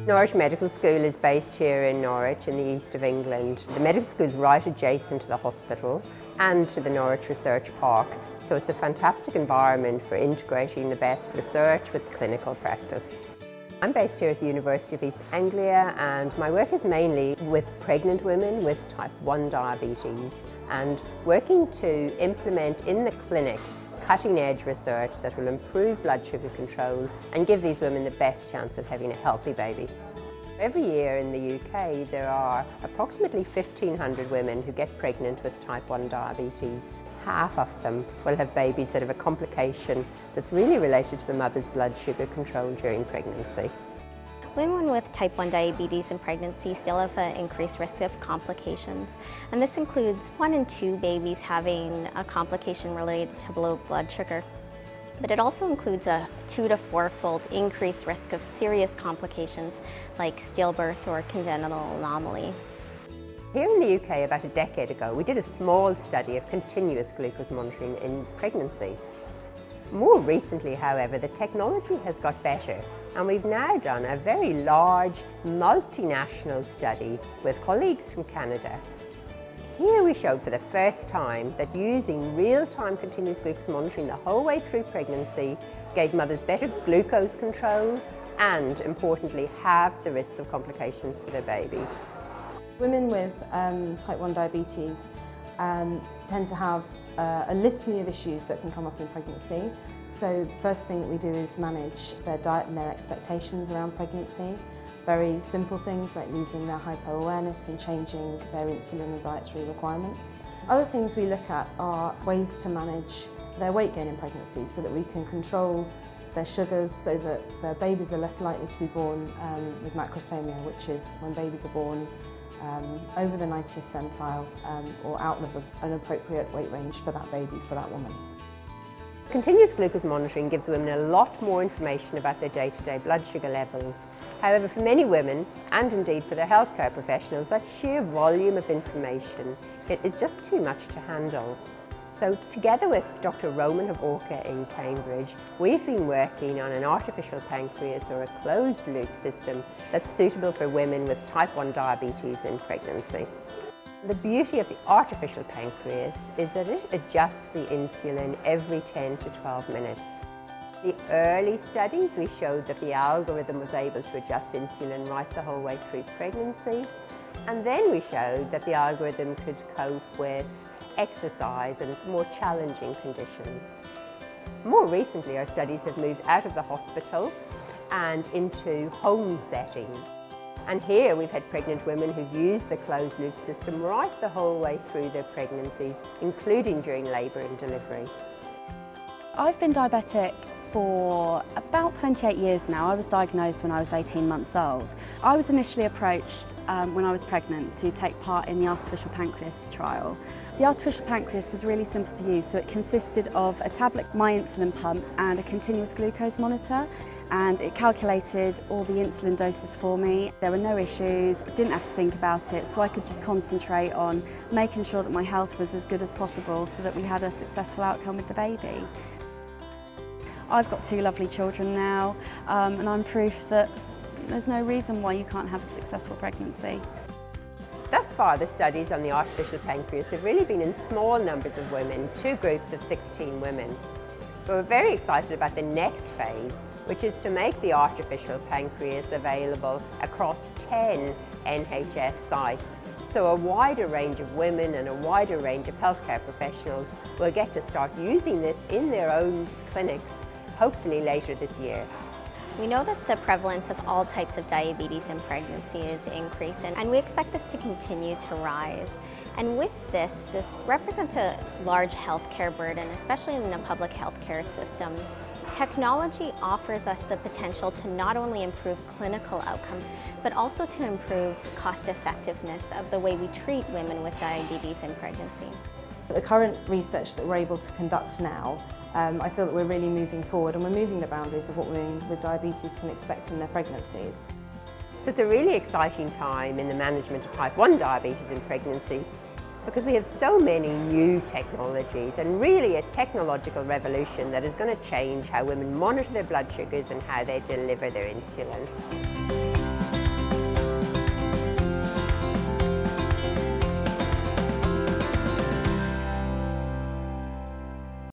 Norwich Medical School is based here in Norwich in the east of England. The medical school is right adjacent to the hospital and to the Norwich Research Park, so it's a fantastic environment for integrating the best research with clinical practice. I'm based here at the University of East Anglia, and my work is mainly with pregnant women with type 1 diabetes and working to implement in the clinic cutting-edge research that will improve blood sugar control and give these women the best chance of having a healthy baby. Every year in the UK there are approximately 1,500 women who get pregnant with type 1 diabetes. Half of them will have babies that have a complication that's really related to the mother's blood sugar control during pregnancy. Women with type 1 diabetes in pregnancy still have an increased risk of complications, and this includes 1 in 2 babies having a complication related to low blood sugar. But it also includes a 2 to 4-fold increased risk of serious complications like stillbirth or congenital anomaly. Here in the UK about a decade ago we did a small study of continuous glucose monitoring in pregnancy. More recently, however, the technology has got better, and we've now done a very large multinational study with colleagues from Canada. Here we showed for the first time that using real-time continuous glucose monitoring the whole way through pregnancy gave mothers better glucose control and, importantly, halved the risks of complications for their babies. Women with type 1 diabetes tend to have a litany of issues that can come up in pregnancy. So the first thing that we do is manage their diet and their expectations around pregnancy. Very simple things like losing their hypo-awareness and changing their insulin and dietary requirements. Other things we look at are ways to manage their weight gain in pregnancy so that we can control their sugars so that their babies are less likely to be born with macrosomia, which is when babies are born over the 90th centile or out of an appropriate weight range for that baby, for that woman. Continuous glucose monitoring gives women a lot more information about their day-to-day blood sugar levels. However, for many women, and indeed for their healthcare professionals, that sheer volume of information is just too much to handle. So together with Dr. Roman Havorka in Cambridge, we've been working on an artificial pancreas or a closed-loop system that's suitable for women with type 1 diabetes in pregnancy. The beauty of the artificial pancreas is that it adjusts the insulin every 10 to 12 minutes. The early studies, we showed that the algorithm was able to adjust insulin right the whole way through pregnancy. And then we showed that the algorithm could cope with exercise and more challenging conditions. More recently, our studies have moved out of the hospital and into home setting. And here we've had pregnant women who've used the closed loop system right the whole way through their pregnancies, including during labour and delivery. I've been diabetic for about 28 years now. I was diagnosed when I was 18 months old. I was initially approached when I was pregnant to take part in the artificial pancreas trial. The artificial pancreas was really simple to use, so it consisted of a tablet, my insulin pump and a continuous glucose monitor, and it calculated all the insulin doses for me. There were no issues, I didn't have to think about it, so I could just concentrate on making sure that my health was as good as possible so that we had a successful outcome with the baby. I've got 2 lovely children now, and I'm proof that there's no reason why you can't have a successful pregnancy. Thus far, the studies on the artificial pancreas have really been in small numbers of women, 2 groups of 16 women. But we're very excited about the next phase, which is to make the artificial pancreas available across 10 NHS sites. So a wider range of women and a wider range of healthcare professionals will get to start using this in their own clinics, hopefully later this year. We know that the prevalence of all types of diabetes in pregnancy is increasing, and we expect this to continue to rise. And with this represents a large healthcare burden, especially in the public healthcare system. Technology offers us the potential to not only improve clinical outcomes, but also to improve cost effectiveness of the way we treat women with diabetes in pregnancy. The current research that we're able to conduct now, I feel that we're really moving forward and we're moving the boundaries of what women with diabetes can expect in their pregnancies. So it's a really exciting time in the management of type 1 diabetes in pregnancy because we have so many new technologies and really a technological revolution that is going to change how women monitor their blood sugars and how they deliver their insulin.